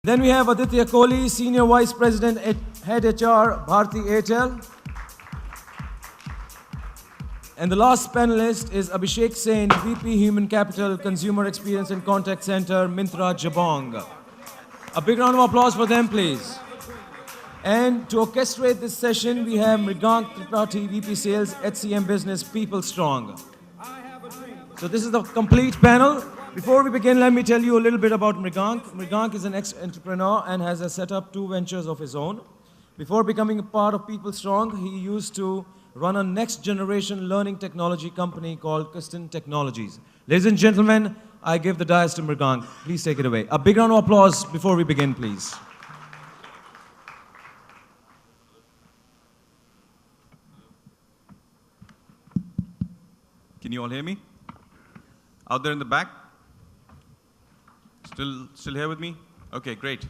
Then we have Aditya Kohli, Senior Vice President, Head HR, Bharti, Airtel. And the last panelist is Abhishek Sen, VP Human Capital, Consumer Experience and Contact Center, Myntra-Jabong. A big round of applause for them, please. And to orchestrate this session, we have Mrigank, Tripathi, VP Sales, HCM Business, PeopleStrong. So this is the complete panel. Before we begin, let me tell you a little bit about Mrigank. Mrigank is an ex-entrepreneur and has set up 2 ventures of his own. Before becoming a part of PeopleStrong, he used to run a next-generation learning technology company called Custom Technologies. Ladies and gentlemen, I give the dais to Mrigank. Please take it away. A big round of applause before we begin, please. Can you all hear me? Out there in the back? Still here with me? Okay, great.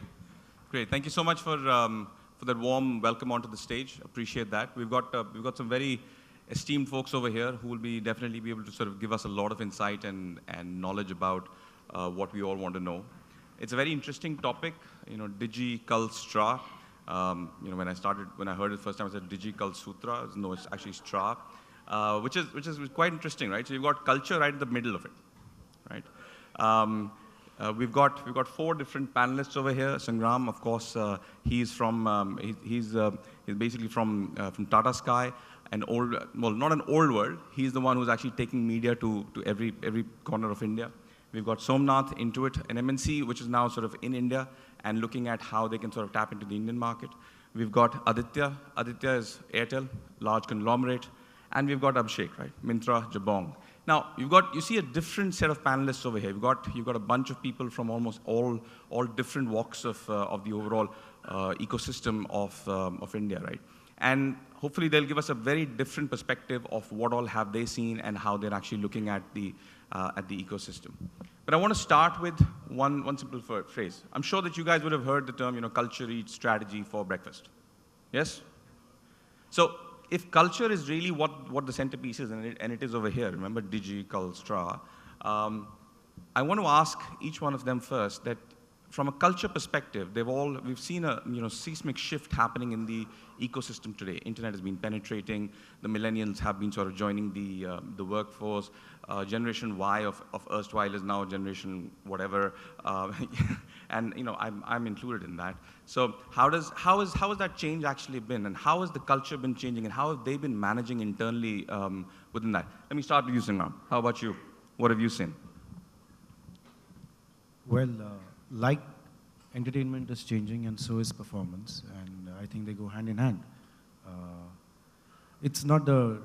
Great. Thank you so much for that warm welcome onto the stage. Appreciate that. We've got some very esteemed folks over here who will definitely be able to sort of give us a lot of insight and knowledge about what we all want to know. It's a very interesting topic, Digi-Kal-Stra. When I heard it first time, I said Digi-Kal-Sutra. No, it's actually Stra, which is quite interesting, right? So you've got culture right in the middle of it, right? We've got 4 different panelists over here. Sangram, of course, he's basically from Tata Sky, not an old world. He's the one who's actually taking media to every corner of India. We've got Somnath, Intuit, an MNC, which is now sort of in India and looking at how they can sort of tap into the Indian market. We've got Aditya. Aditya is Airtel, large conglomerate. And we've got Abhishek, right? Myntra-Jabong. Now, you see a different set of panelists over here. You've got a bunch of people from almost all different walks of the overall ecosystem of India, right? And hopefully they'll give us a very different perspective of what all have they seen and how they're actually looking at the ecosystem. But I want to start with one simple phrase. I'm sure that you guys would have heard the term, culture eats strategy for breakfast. Yes? So if culture is really what the centerpiece is, and it is over here, remember Digi-Kal-Stra, I want to ask each one of them first that from a culture perspective, we've seen a seismic shift happening in the ecosystem today. Internet has been penetrating, the millennials have been sort of joining the workforce, Generation Y of erstwhile is now Generation whatever, and I'm included in that. So how has that change actually been, and how has the culture been changing, and how have they been managing internally within that? Let me start with you, Sangram. How about you? What have you seen? Well, like entertainment is changing and so is performance, and I think they go hand in hand. It's not the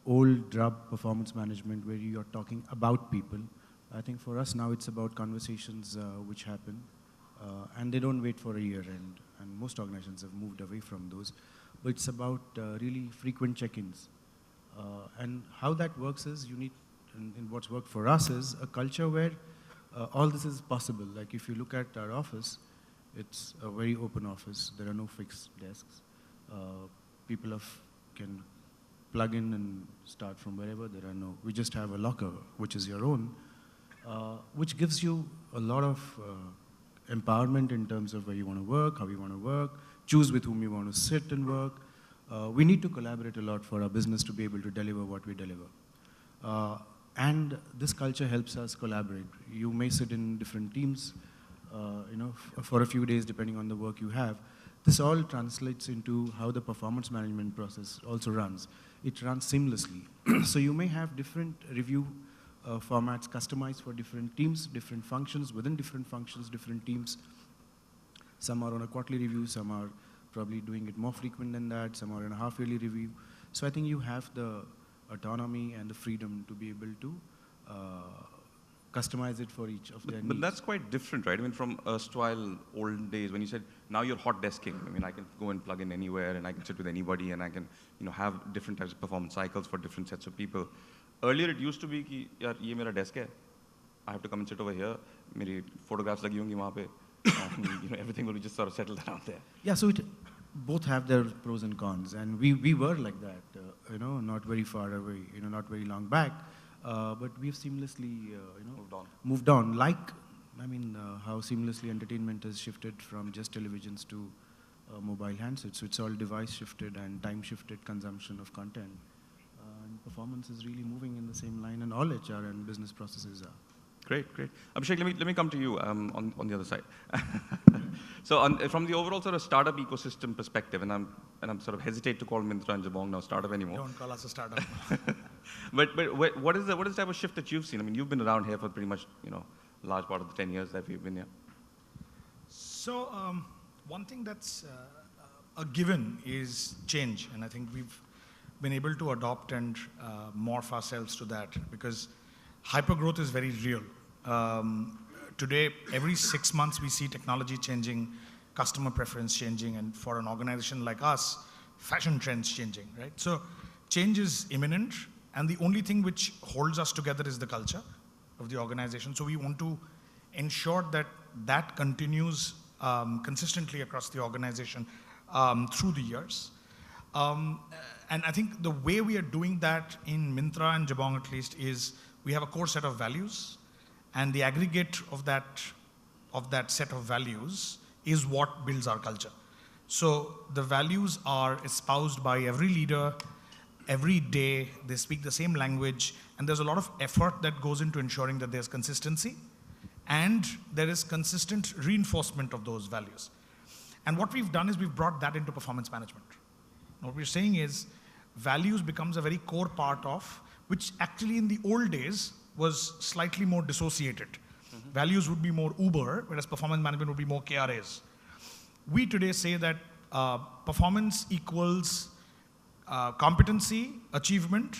old drab performance management where you're talking about people. I think for us now it's about conversations which happen, and they don't wait for a year, and most organizations have moved away from those. But it's about really frequent check-ins. And how that works is you need, and what's worked for us is a culture where all this is possible. Like if you look at our office, it's a very open office. There are no fixed desks. People can plug in and start from wherever. We just have a locker, which is your own, which gives you a lot of empowerment in terms of where you want to work, how you want to work, choose with whom you want to sit and work. We need to collaborate a lot for our business to be able to deliver what we deliver. And this culture helps us collaborate. You may sit in different teams, for a few days, depending on the work you have. This all translates into how the performance management process also runs. It runs seamlessly. So you may have different review formats customized for different teams, different functions, within different functions, different teams. Some are on a quarterly review, some are probably doing it more frequent than that, some are in a half-yearly review. So I think you have the autonomy and the freedom to be able to customize it for each of their needs. But that's quite different, right? I mean, from erstwhile old days when you said, now you're hot desking. I mean, I can go and plug in anywhere and I can sit with anybody and I can have different types of performance cycles for different sets of people. Earlier it used to be कि यार ये मेरा desk है. I have to come and sit over here. मेरी photographs लगी होंगी वहाँ पे. Everything will be just sort of settled around there. Yeah, so both have their pros and cons, and we were like that, not very far away, not very long back, but we've seamlessly, moved on. Like I mean, how seamlessly entertainment has shifted from just televisions to mobile handsets. So it's all device shifted and time shifted consumption of content. And performance is really moving in the same line, and all HR and business processes are. Great, great. Abhishek, let me come to you on the other side. So from the overall sort of startup ecosystem perspective, and I'm sort of hesitate to call Myntra and Jabong now startup anymore. Don't call us a startup. but what is the type of shift that you've seen? I mean, you've been around here for pretty much, large part of the 10 years that we've been here. So one thing that's a given is change, and I think we've been able to adopt and morph ourselves to that, because hypergrowth is very real. Today, every 6 months we see technology changing, customer preference changing, and for an organization like us, fashion trends changing, right? So change is imminent, and the only thing which holds us together is the culture of the organization. So we want to ensure that that continues consistently across the organization through the years. And I think the way we are doing that in Myntra and Jabong at least is we have a core set of values, and the aggregate of that set of values is what builds our culture. So the values are espoused by every leader, every day, they speak the same language, and there's a lot of effort that goes into ensuring that there's consistency, and there is consistent reinforcement of those values. And what we've done is we've brought that into performance management. What we're saying is values becomes a very core part of, which actually in the old days was slightly more dissociated. Mm-hmm. Values would be more Uber, whereas performance management would be more KRAs. We today say that performance equals competency, achievement,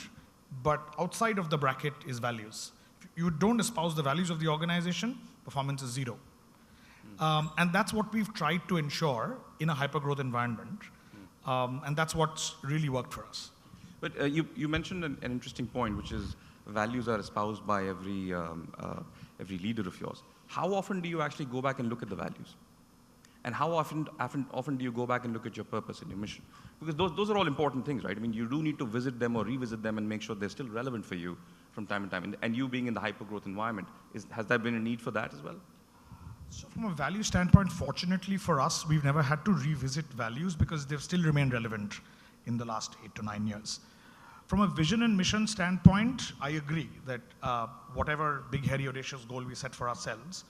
but outside of the bracket is values. If you don't espouse the values of the organization, performance is zero. And that's what we've tried to ensure in a hypergrowth environment. And that's what's really worked for us. But you mentioned an interesting point, which is values are espoused by every leader of yours. How often do you actually go back and look at the values? And how often do you go back and look at your purpose and your mission? Because those are all important things, right? I mean, you do need to visit them or revisit them and make sure they're still relevant for you from time to time. And you being in the hypergrowth environment, has there been a need for that as well? So from a value standpoint, fortunately for us, we've never had to revisit values because they've still remained relevant in the last 8 to 9 years. From a vision and mission standpoint, I agree that whatever big, hairy, audacious goal we set for ourselves,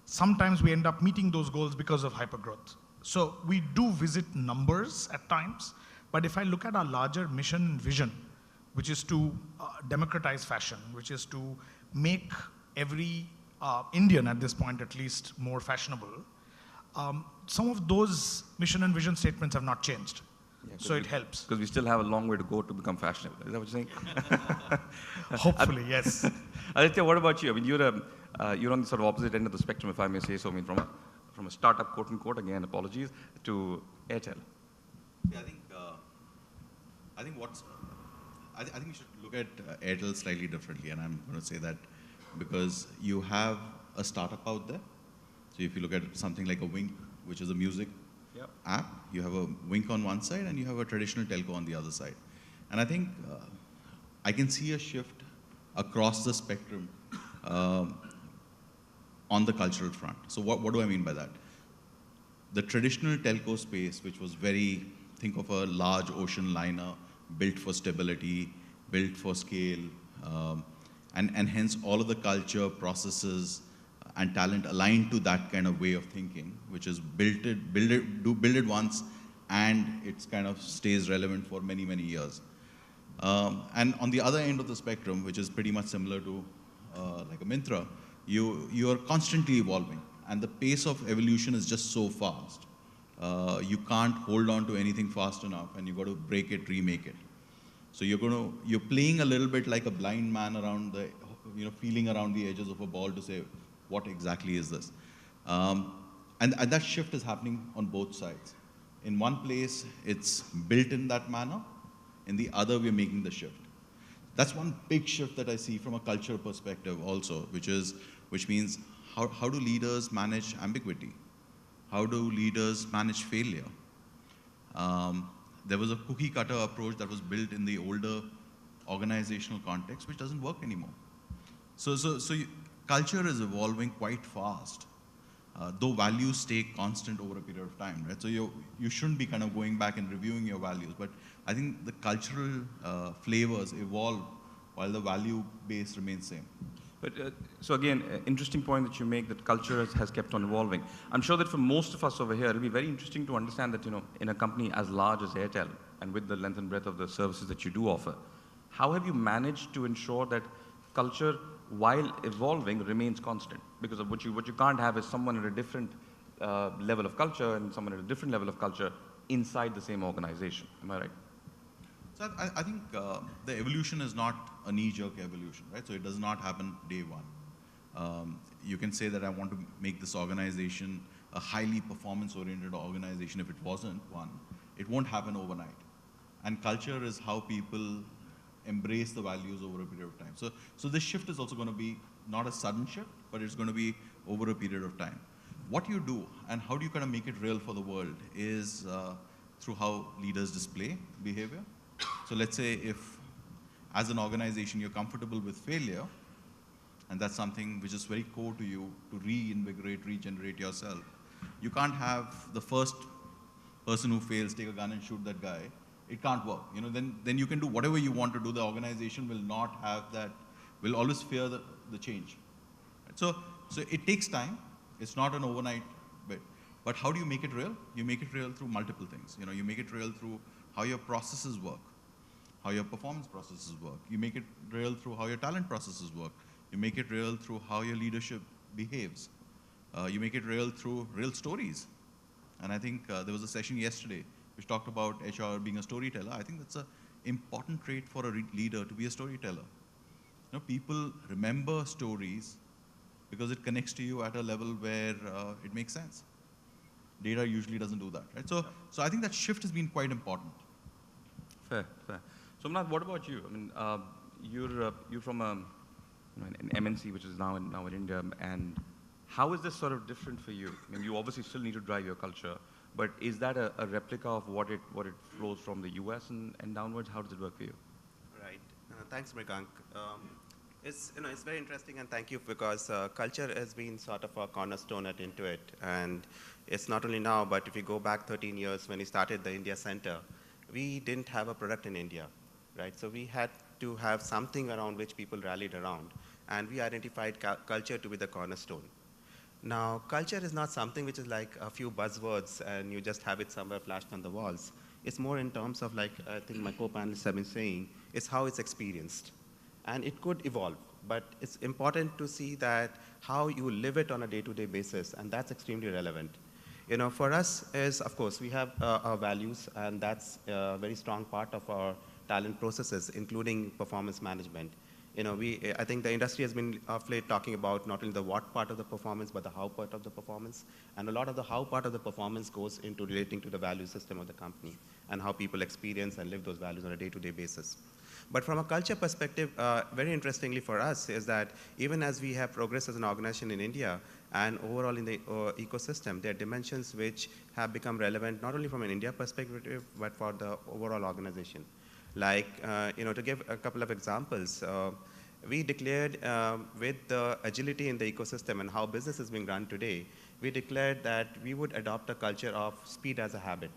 sometimes we end up meeting those goals because of hypergrowth. So we do visit numbers at times, but if I look at our larger mission and vision, which is to democratize fashion, which is to make every Indian at this point at least more fashionable, some of those mission and vision statements have not changed. Yeah, so it helps. Because we still have a long way to go to become fashionable. Is that what you're saying? Hopefully, yes. Aditya, what about you? I mean, you're on the sort of opposite end of the spectrum, if I may say so. I mean, from a startup, quote unquote, again, apologies, to Airtel. Yeah, I think we should look at Airtel slightly differently, and I'm going to say that because you have a startup out there. So if you look at something like a Wink, which is a music app, you have a Wink on one side and you have a traditional telco on the other side. And I think I can see a shift across the spectrum on the cultural front. So what do I mean by that? The traditional telco space, which was think of a large ocean liner built for stability, built for scale, and hence all of the culture, processes, and talent aligned to that kind of way of thinking, which is build it once, and it kind of stays relevant for many, many years. And on the other end of the spectrum, which is pretty much similar to like a Myntra, you are constantly evolving, and the pace of evolution is just so fast. You can't hold on to anything fast enough, and you got to break it, remake it. So you're playing a little bit like a blind man around feeling around the edges of a ball to say, what exactly is this? And that shift is happening on both sides. In one place, it's built in that manner. In the other, we're making the shift. That's one big shift that I see from a culture perspective also, which means how do leaders manage ambiguity? How do leaders manage failure? There was a cookie cutter approach that was built in the older organizational context, which doesn't work anymore. So culture is evolving quite fast, though values stay constant over a period of time, right? So you shouldn't be kind of going back and reviewing your values, but I think the cultural flavors evolve while the value base remains same. But so again, interesting point that you make, that culture has kept on evolving. I'm sure that for most of us over here, it'll be very interesting to understand that, in a company as large as Airtel, and with the length and breadth of the services that you do offer, how have you managed to ensure that culture, while evolving, remains constant? Because of what you can't have is someone at a different level of culture and someone at a different level of culture inside the same organization. Am I right? So I think the evolution is not a knee-jerk evolution, right? So it does not happen day one. You can say that I want to make this organization a highly performance-oriented organization. If it wasn't one, it won't happen overnight. And culture is how people embrace the values over a period of time. So this shift is also going to be not a sudden shift, but it's going to be over a period of time. What you do and how do you kind of make it real for the world is through how leaders display behavior. So let's say if, as an organization, you're comfortable with failure, and that's something which is very core to you to reinvigorate, regenerate yourself. You can't have the first person who fails take a gun and shoot that guy. It can't work. Then you can do whatever you want to do. The organization will not have that, will always fear the change. Right? So it takes time. It's not an overnight bit. But how do you make it real? You make it real through multiple things. You make it real through how your processes work, how your performance processes work. You make it real through how your talent processes work. You make it real through how your leadership behaves. You make it real through real stories. And I think there was a session yesterday which talked about HR being a storyteller. I think that's an important trait for a leader, to be a storyteller. People remember stories because it connects to you at a level where it makes sense. Data usually doesn't do that, right? So I think that shift has been quite important. Fair. Somnath, what about you? I mean, you're from an MNC, which is now in India, and how is this sort of different for you? I mean, you obviously still need to drive your culture, but is that a replica of what it flows from the US and downwards? How does it work for you? Right. Thanks, Mrigank. It's very interesting, and thank you, because culture has been sort of a cornerstone at Intuit, and it's not only now, but if you go back 13 years when we started the India Center, we didn't have a product in India, right? So we had to have something around which people rallied around, and we identified culture to be the cornerstone. Now, culture is not something which is like a few buzzwords and you just have it somewhere flashed on the walls. It's more in terms of, like I think my co-panelists have been saying, it's how it's experienced. And it could evolve, but it's important to see that how you live it on a day-to-day basis, and that's extremely relevant. For us is, of course, we have our values, and that's a very strong part of our talent processes, including performance management. I think the industry has been of late talking about not only the what part of the performance, but the how part of the performance. And a lot of the how part of the performance goes into relating to the value system of the company and how people experience and live those values on a day-to-day basis. But from a culture perspective, very interestingly for us is that even as we have progressed as an organization in India and overall in the ecosystem, there are dimensions which have become relevant not only from an India perspective, but for the overall organization. Like, to give a couple of examples, we declared with the agility in the ecosystem and how business is being run today, we declared that we would adopt a culture of speed as a habit.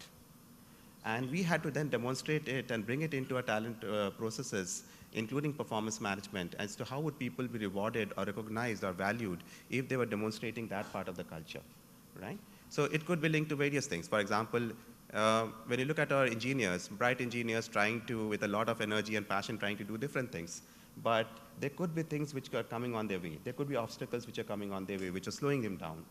And we had to then demonstrate it and bring it into our talent processes, including performance management, as to how would people be rewarded or recognized or valued if they were demonstrating that part of the culture, right? So it could be linked to various things. For example, when you look at our engineers, bright engineers trying to, with a lot of energy and passion, trying to do different things, but there could be things which are coming on their way. There could be obstacles which are coming on their way, which are slowing them down.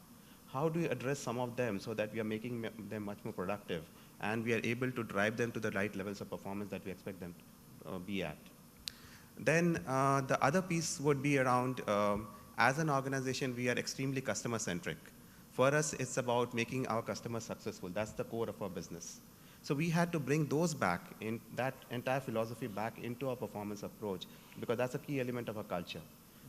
How do we address some of them so that we are making them much more productive and we are able to drive them to the right levels of performance that we expect them to be at? Then the other piece would be around, as an organization, we are extremely customer-centric. For us, it's about making our customers successful. That's the core of our business. So we had to bring those back, in that entire philosophy back into our performance approach, because that's a key element of our culture.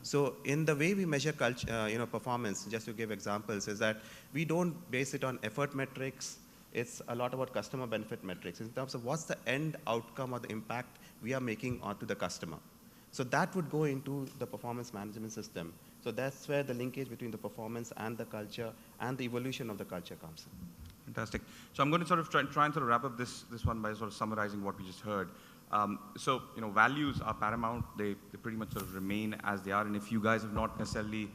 So in the way we measure culture, performance, just to give examples, is that we don't base it on effort metrics. It's a lot about customer benefit metrics in terms of what's the end outcome or the impact we are making onto the customer. So that would go into the performance management system So that's where the linkage between the performance and the culture and the evolution of the culture comes in. Fantastic. So I'm going to sort of try and sort of wrap up this one by sort of summarizing what we just heard. So, values are paramount. They pretty much sort of remain as they are. And if you guys have not necessarily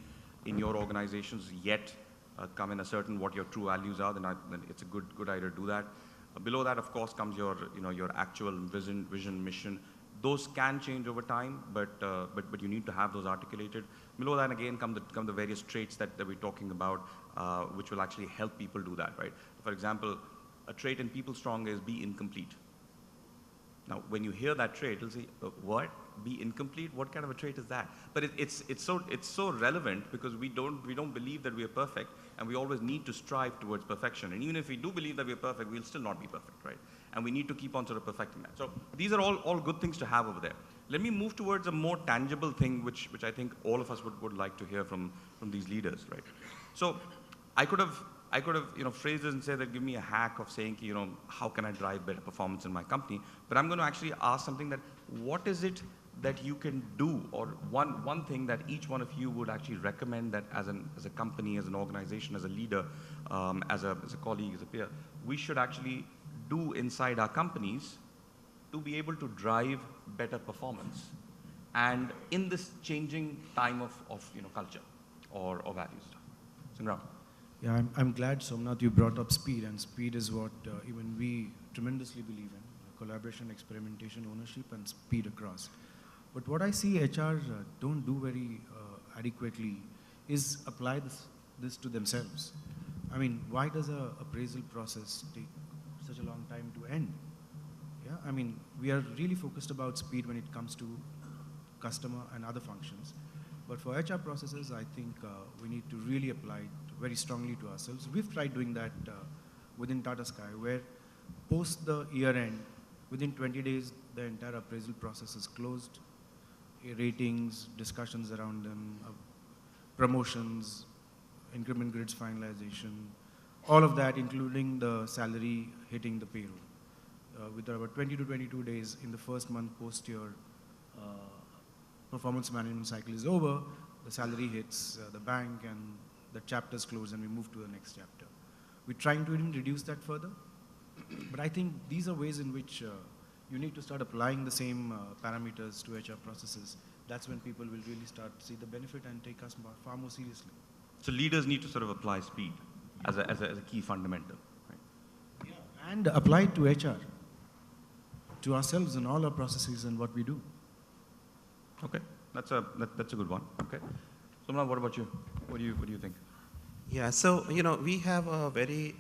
in your organizations yet come and ascertain what your true values are, then it's a good idea to do that. Below that, of course, comes your actual vision, mission. Those can change over time, but you need to have those articulated. Below that, again, come the various traits that we're talking about, which will actually help people do that, right? For example, a trait in PeopleStrong is be incomplete. Now, when you hear that trait, you'll say, what? Be incomplete? What kind of a trait is that? But it's so relevant because we don't believe that we are perfect, and we always need to strive towards perfection. And even if we do believe that we are perfect, we'll still not be perfect, right? And we need to keep on sort of perfecting that. So these are all good things to have over there. Let me move towards a more tangible thing, which I think all of us would like to hear from these leaders, right? So I could have phrased this and said that give me a hack of saying, how can I drive better performance in my company? But I'm going to actually ask something that, what is it that you can do, or one thing that each one of you would actually recommend that as a company, as an organization, as a leader, as a colleague, as a peer, we should actually do inside our companies to be able to drive better performance, and in this changing time of culture or values. Sangram. Yeah, I'm glad, Somnath, you brought up speed, and speed is what even we tremendously believe in. Collaboration, experimentation, ownership, and speed across. But what I see HR don't do very adequately is apply this to themselves. I mean, why does a appraisal process take such a long time to end? Yeah, I mean, we are really focused about speed when it comes to customer and other functions. But for HR processes, I think we need to really apply it very strongly to ourselves. We've tried doing that within Tata Sky, where post the year end, within 20 days, the entire appraisal process is closed. Ratings, discussions around them, promotions, increment grids finalization, all of that, including the salary hitting the payroll. With about 20 to 22 days in the first month post your performance management cycle is over, the salary hits the bank and the chapter's closed and we move to the next chapter. We're trying to even reduce that further, but I think these are ways in which you need to start applying the same parameters to HR processes. That's when people will really start to see the benefit and take us far more seriously. So leaders need to sort of apply speed as a key fundamental, right? Yeah, and apply it to HR, to ourselves and all our processes and what we do. Okay, that's a good one. Okay, Somnath, what about you? What do you think? Yeah, so we have a very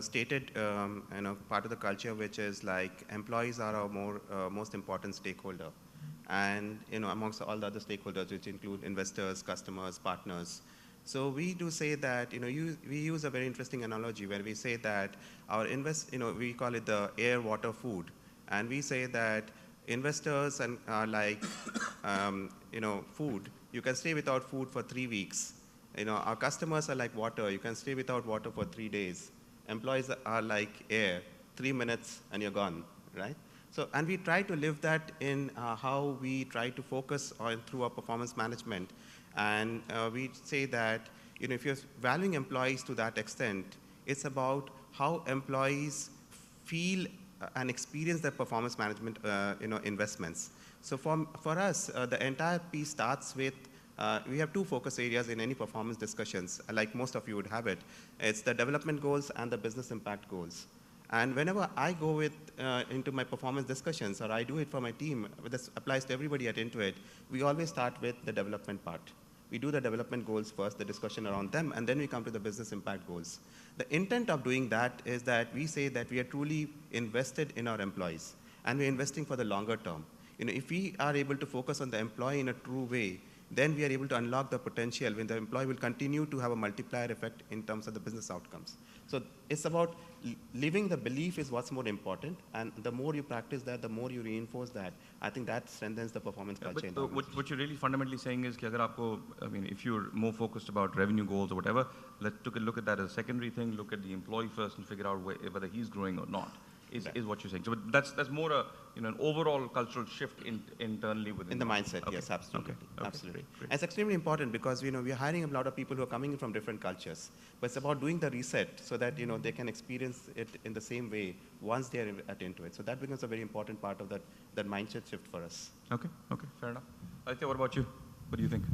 stated part of the culture, which is like employees are our most important stakeholder, and amongst all the other stakeholders, which include investors, customers, partners. So we do say that we use a very interesting analogy where we say that our we call it the air, water, food, and we say that investors are like food. You can stay without food for 3 weeks. Our customers are like water. You can stay without water for 3 days. Employees are like air. 3 minutes and you're gone, right? So, and we try to live that in how we try to focus on through our performance management. And we say that, if you're valuing employees to that extent, it's about how employees feel and experience their performance management, investments. So for us, the entire piece starts with we have 2 focus areas in any performance discussions, like most of you would have it. It's the development goals and the business impact goals. And whenever I go into my performance discussions, or I do it for my team, this applies to everybody at Intuit, we always start with the development part. We do the development goals first, the discussion around them, and then we come to the business impact goals. The intent of doing that is that we say that we are truly invested in our employees, and we're investing for the longer term. If we are able to focus on the employee in a true way, then we are able to unlock the potential when the employee will continue to have a multiplier effect in terms of the business outcomes. So it's about living the belief is what's more important, and the more you practice that, the more you reinforce that. I think that strengthens the performance culture. What you're really fundamentally saying is that if you're more focused about revenue goals or whatever, let's take a look at that as a secondary thing, look at the employee first and figure out whether he's growing or not. is what you're saying. So that's more a an overall cultural shift internally within in the mindset. Okay. Yes, absolutely, Okay. absolutely. Great. And it's extremely important because we are hiring a lot of people who are coming in from different cultures, but it's about doing the reset so that they can experience it in the same way once they are at Intuit. So that becomes a very important part of that mindset shift for us. Okay, fair enough. Aditya, what about you? What do you think?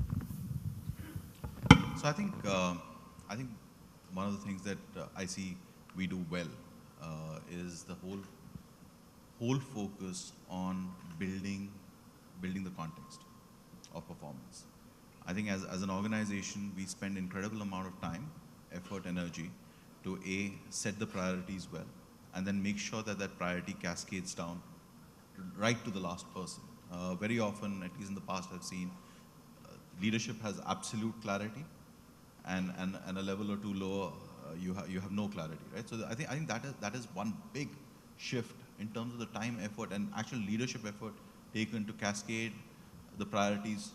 So I think one of the things that I see we do well is the whole focus on building the context of performance. I think as an organization, we spend incredible amount of time, effort, energy to set the priorities well, and then make sure that priority cascades down right to the last person. Very often, at least in the past, I've seen leadership has absolute clarity, and a level or two lower, you have no clarity, right? So I think that is one big shift in terms of the time, effort, and actual leadership effort taken to cascade the priorities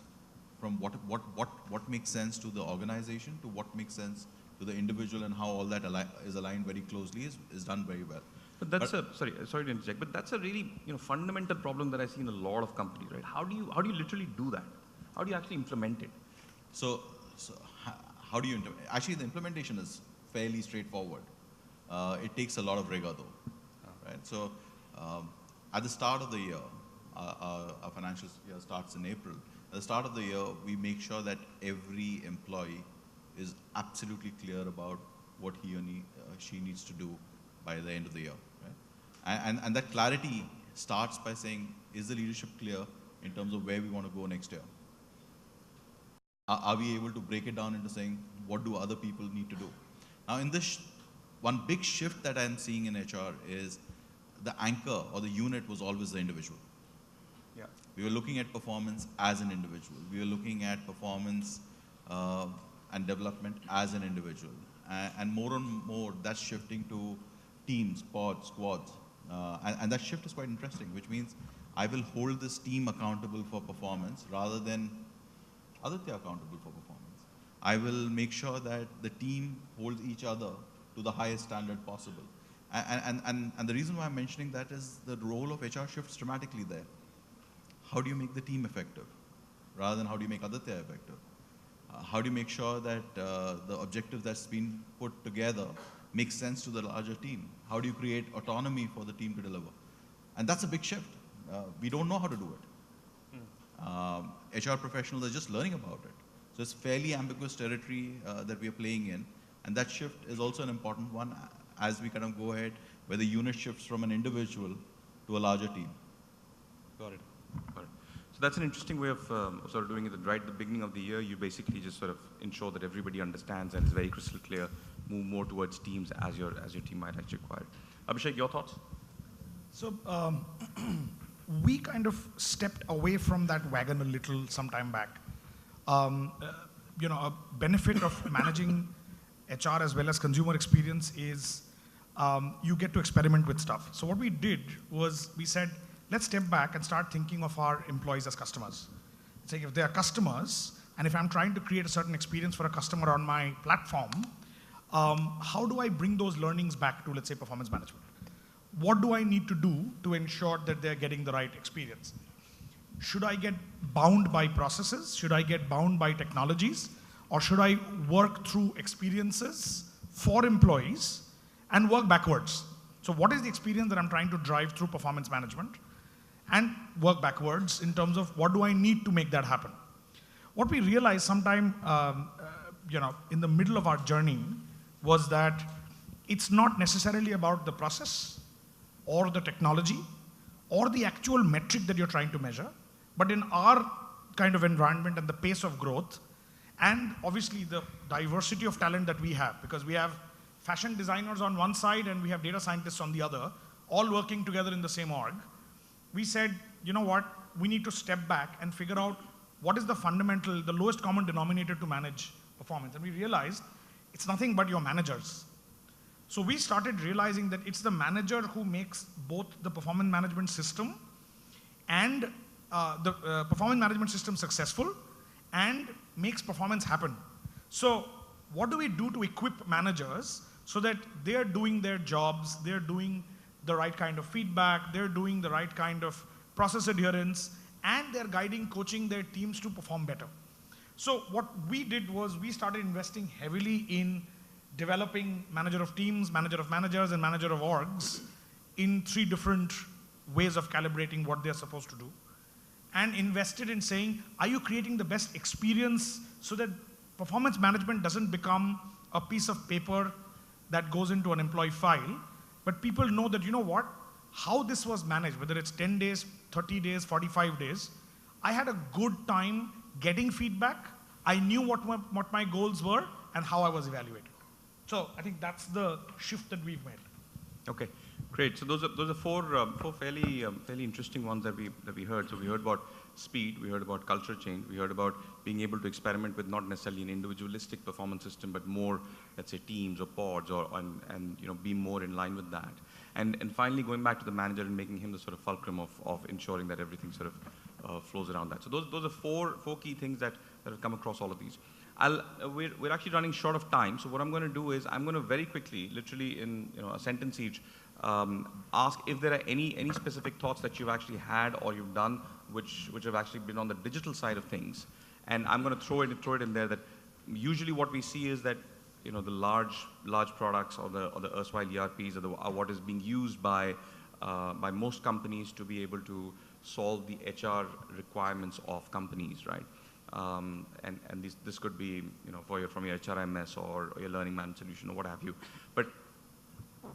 from what makes sense to the organization to what makes sense to the individual, and how all that is aligned very closely is done very well. But that's sorry to interject, but that's a really fundamental problem that I see in a lot of companies, right? How do you literally do that? How do you actually implement it? So how do you actually, the implementation is fairly straightforward. It takes a lot of rigor though, right? So at the start of the year, our financial year starts in April. At the start of the year, we make sure that every employee is absolutely clear about what he or she needs to do by the end of the year, right? And that clarity starts by saying, is the leadership clear in terms of where we want to go next year? Are we able to break it down into saying, what do other people need to do? Now in this, one big shift that I'm seeing in HR is the anchor or the unit was always the individual. Yeah. We were looking at performance as an individual. We were looking at performance and development as an individual. And more and more, that's shifting to teams, pods, squads. And that shift is quite interesting, which means I will hold this team accountable for performance rather than Aditya accountable for performance. I will make sure that the team holds each other to the highest standard possible. And the reason why I'm mentioning that is the role of HR shifts dramatically there. How do you make the team effective rather than how do you make Aditya effective? How do you make sure that the objective that's been put together makes sense to the larger team? How do you create autonomy for the team to deliver? And that's a big shift. We don't know how to do it. HR professionals are just learning about it. So it's fairly ambiguous territory that we are playing in. And that shift is also an important one as we kind of go ahead, where the unit shifts from an individual to a larger team. Got it. So that's an interesting way of sort of doing it. Right at the beginning of the year, you basically just sort of ensure that everybody understands and is very crystal clear, move more towards teams as your team might actually require. Abhishek, your thoughts? So we kind of stepped away from that wagon a little some time back. A benefit of managing HR as well as consumer experience is you get to experiment with stuff. So what we did was we said, let's step back and start thinking of our employees as customers. It's like if they are customers, and if I'm trying to create a certain experience for a customer on my platform, how do I bring those learnings back to, let's say, performance management? What do I need to do to ensure that they're getting the right experience? Should I get bound by processes? Should I get bound by technologies? Or should I work through experiences for employees and work backwards? So what is the experience that I'm trying to drive through performance management? And work backwards in terms of what do I need to make that happen? What we realized sometime, in the middle of our journey was that it's not necessarily about the process or the technology or the actual metric that you're trying to measure, but in our kind of environment and the pace of growth, and obviously the diversity of talent that we have, because we have fashion designers on one side and we have data scientists on the other, all working together in the same org. We said, you know what, we need to step back and figure out what is the fundamental, the lowest common denominator to manage performance. And we realized it's nothing but your managers. So we started realizing that it's the manager who makes both the performance management system and the performance management system successful and makes performance happen. So what do we do to equip managers so that they're doing their jobs, they're doing the right kind of feedback, they're doing the right kind of process adherence, and they're guiding, coaching their teams to perform better. So what we did was we started investing heavily in developing manager of teams, manager of managers, and manager of orgs in 3 different ways of calibrating what they're supposed to do. And invested in saying, are you creating the best experience so that performance management doesn't become a piece of paper that goes into an employee file, but people know that, you know what, how this was managed, whether it's 10 days, 30 days, 45 days, I had a good time getting feedback. I knew what my goals were and how I was evaluated. So I think that's the shift that we've made. Okay, great. So those are four fairly interesting ones that we heard. So we heard about speed, we heard about culture change, we heard about being able to experiment with not necessarily an individualistic performance system, but more, let's say, teams or pods, and be more in line with that. And finally, going back to the manager and making him the sort of fulcrum of ensuring that everything sort of flows around that. So those are four key things that have come across all of these. We're actually running short of time, so what I'm going to do is I'm going to very quickly, literally in a sentence each, ask if there are any specific thoughts that you've actually had or you've done which have actually been on the digital side of things, and I'm going to throw it in there that usually what we see is that the large products or the erstwhile ERPs are what is being used by most companies to be able to solve the HR requirements of companies, right? And this could be from your HRMS or your learning management solution or what have you. But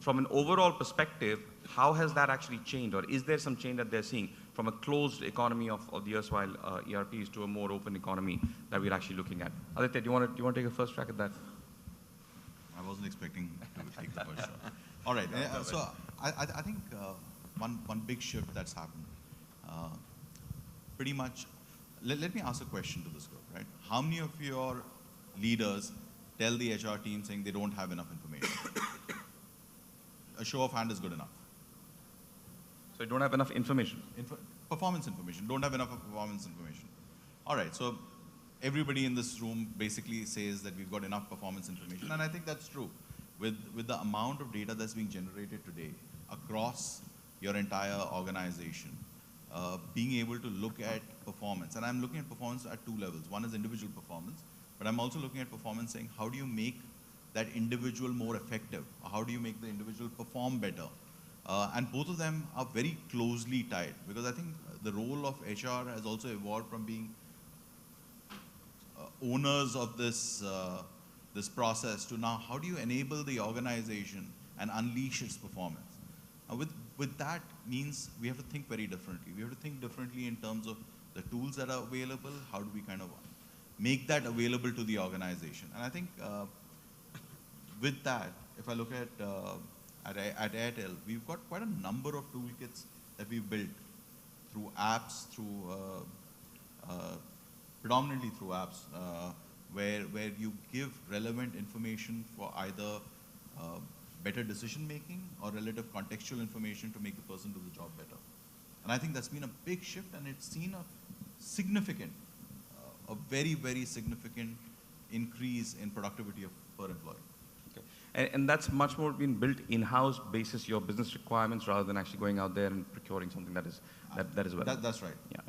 from an overall perspective, how has that actually changed, or is there some change that they're seeing from a closed economy of the erstwhile ERPs to a more open economy that we're actually looking at? Aditya, do you want to take a first crack at that? I wasn't expecting to take the first shot. All right. So I think one big shift that's happened, pretty much. Let me ask a question to this group, right? How many of your leaders tell the HR team saying they don't have enough information? A show of hand is good enough. So you don't have enough information? Performance information. Don't have enough performance information. All right. So everybody in this room basically says that we've got enough performance information, and I think that's true. With the amount of data that's being generated today across your entire organization, being able to look at performance, and I'm looking at performance at 2 levels. One is individual performance, but I'm also looking at performance saying, how do you make that individual more effective? How do you make the individual perform better? And both of them are very closely tied, because I think the role of HR has also evolved from being owners of this process to now how do you enable the organization and unleash its performance? With that means we have to think very differently. We have to think differently in terms of the tools that are available. How do we kind of make that available to the organization? And I think with that, if I look at Airtel, we've got quite a number of toolkits that we've built through apps, predominantly through apps, where you give relevant information for either better decision making or relative contextual information to make the person do the job better. And I think that's been a big shift, and it's seen a very, very significant increase in productivity per employee. Okay. And that's much more been built in-house basis your business requirements rather than actually going out there and procuring something that is well. That's right. Yeah.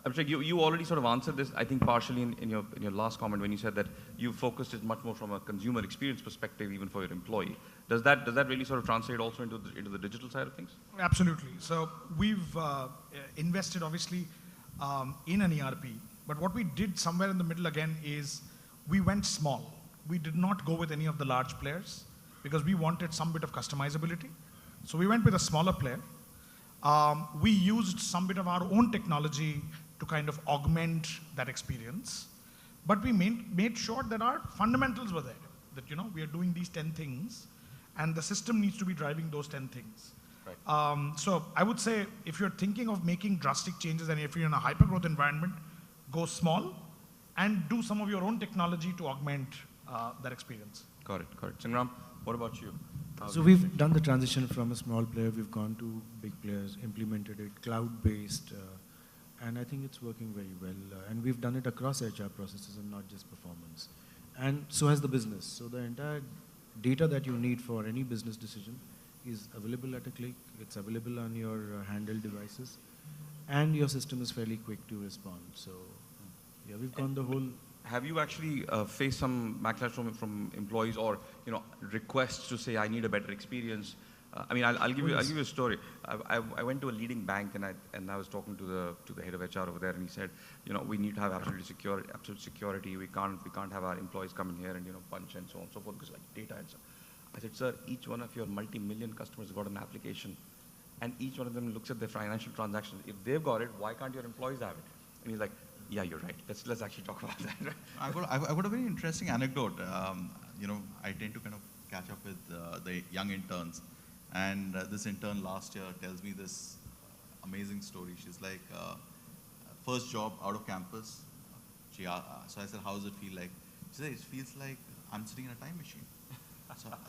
Abhishek, you already sort of answered this, I think, partially in your last comment when you said that you focused it much more from a consumer experience perspective, even for your employee. Does that really sort of translate also into the digital side of things? Absolutely. So we've invested, obviously, in an ERP. But what we did somewhere in the middle again is we went small. We did not go with any of the large players because we wanted some bit of customizability. So we went with a smaller player. We used some bit of our own technology to kind of augment that experience. But we made sure that our fundamentals were there, that we are doing these 10 things, and the system needs to be driving those 10 things. Right. So I would say if you're thinking of making drastic changes and if you're in a hyper-growth environment, go small and do some of your own technology to augment that experience. Got it. Sangram, what about you? So we've done the transition from a small player, we've gone to big players, implemented it, cloud-based, and I think it's working very well. And we've done it across HR processes and not just performance. And so has the business. So the entire data that you need for any business decision is available at a click. It's available on your handheld devices, and your system is fairly quick to respond. So, yeah, we've gone the whole. Have you actually faced some backlash from employees or requests to say I need a better experience? I mean, I'll give you a story. I went to a leading bank and I was talking to the head of HR over there, and he said, we need to have absolute security. We can't have our employees come in here and punch and so on and so forth because like data and stuff. I said, sir, each one of your multi-million customers has got an application, and each one of them looks at their financial transactions. If they've got it, why can't your employees have it? And he's like, yeah, you're right. Let's actually talk about that. I've got a very interesting anecdote. I tend to kind of catch up with the young interns, and this intern last year tells me this amazing story. She's like, first job out of campus. So I said, how does it feel like? She said, it feels like I'm sitting in a time machine.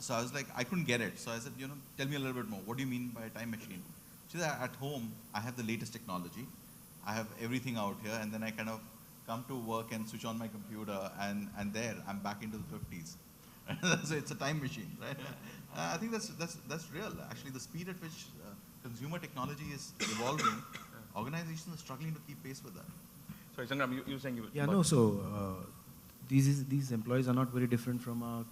So I was like, I couldn't get it. So I said, tell me a little bit more. What do you mean by a time machine? She said, at home, I have the latest technology. I have everything out here, and then I kind of come to work and switch on my computer, and there, I'm back into the 50s. So it's a time machine, right? I think that's real. Actually, the speed at which consumer technology is evolving, organizations are struggling to keep pace with that. Sorry, Sangram, you were saying you... Yeah, no, so these employees are not very different from our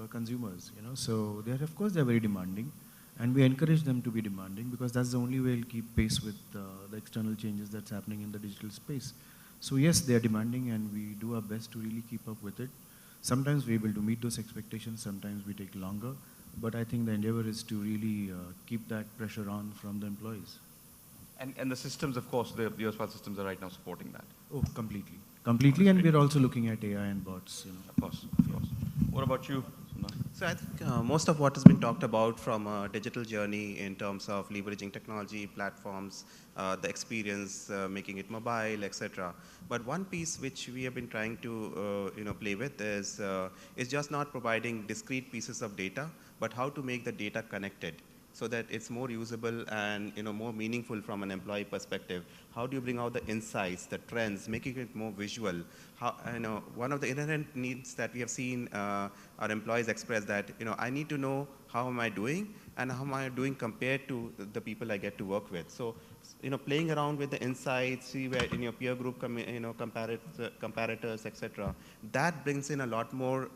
consumers, So of course, they're very demanding. And we encourage them to be demanding because that's the only way we'll keep pace with the external changes that's happening in the digital space. So yes, they are demanding, and we do our best to really keep up with it. Sometimes we're able to meet those expectations, sometimes we take longer, but I think the endeavor is to really keep that pressure on from the employees. And the systems, of course, the USPAL systems are right now supporting that. Oh, completely. Completely, and we're also looking at AI and bots. Of course. What about you? So I think most of what has been talked about from a digital journey in terms of leveraging technology, platforms, the experience, making it mobile, etc. But one piece which we have been trying to play with is just not providing discrete pieces of data, but how to make the data connected so that it's more usable and more meaningful from an employee perspective. How do you bring out the insights, the trends, making it more visual? How, one of the inherent needs that we have seen our employees express that I need to know how am I doing and how am I doing compared to the people I get to work with. So playing around with the insights, see where in your peer group comparators, etc. That brings in a lot more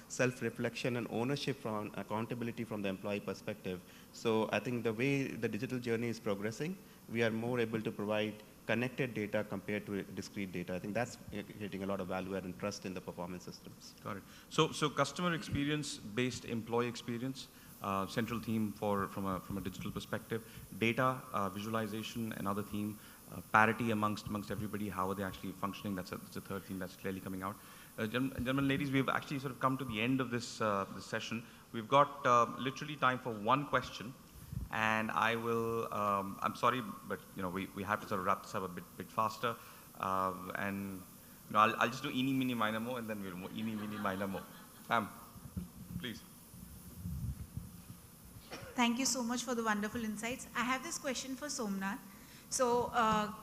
self-reflection and ownership from accountability from the employee perspective. So I think the way the digital journey is progressing, we are more able to provide connected data compared to discrete data. I think that's getting a lot of value add and trust in the performance systems. Got it. So customer experience-based employee experience, central theme from a digital perspective, data, visualization, another theme, parity amongst everybody, how are they actually functioning, that's a third theme that's clearly coming out. Gentlemen, ladies, we've actually sort of come to the end of this session. We've got literally time for one question, and I will, I'm sorry, but we have to sort of wrap this up a bit faster, and I'll just do eeny, meeny, miny, mo, and then we'll eeny, meeny, miny, mo. Pam, please. Thank you so much for the wonderful insights. I have this question for Somnath. So,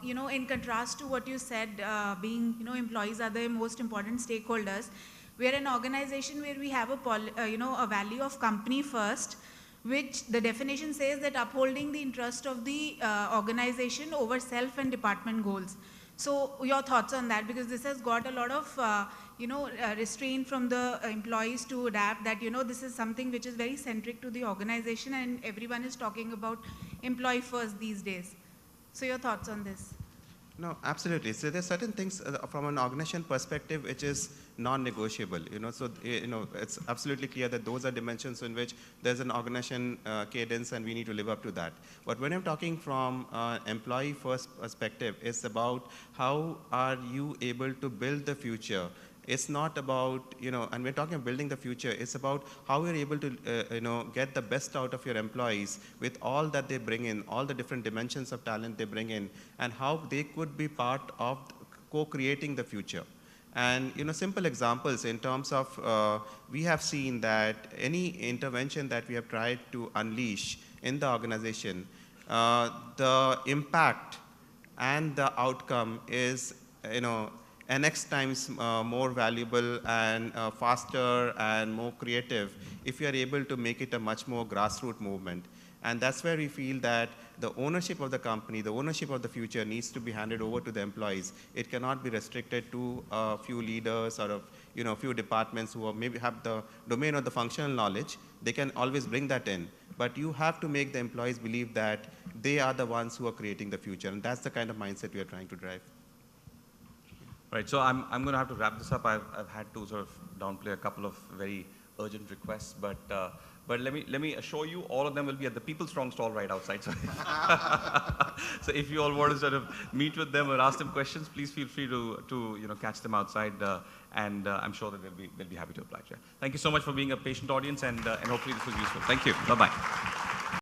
in contrast to what you said, being, employees are the most important stakeholders, we are an organization where we have a value of company first, which the definition says that upholding the interest of the organization over self and department goals. So your thoughts on that, because this has got a lot of, restraint from the employees to adapt that, this is something which is very centric to the organization and everyone is talking about employee first these days. So your thoughts on this? No, absolutely. So there's certain things from an organization perspective which is non-negotiable. So it's absolutely clear that those are dimensions in which there's an organization cadence, and we need to live up to that. But when I'm talking from employee first perspective, it's about how are you able to build the future. It's not about, and we're talking about building the future, it's about how you're able to, get the best out of your employees with all that they bring in, all the different dimensions of talent they bring in, and how they could be part of co-creating the future. And, simple examples in terms of, we have seen that any intervention that we have tried to unleash in the organization, the impact and the outcome is, NX times more valuable and faster and more creative if you are able to make it a much more grassroots movement. And that's where we feel that the ownership of the company, the ownership of the future needs to be handed over to the employees. It cannot be restricted to a few leaders or a few departments who maybe have the domain or the functional knowledge. They can always bring that in. But you have to make the employees believe that they are the ones who are creating the future. And that's the kind of mindset we are trying to drive. Right, so I'm going to have to wrap this up. I've had to sort of downplay a couple of very urgent requests, but let me assure you, all of them will be at the PeopleStrong stall right outside. So, so if you all want to sort of meet with them or ask them questions, please feel free to catch them outside, and I'm sure that they'll be happy to oblige. Yeah. Thank you so much for being a patient audience, and hopefully this was useful. Thank you. Bye bye.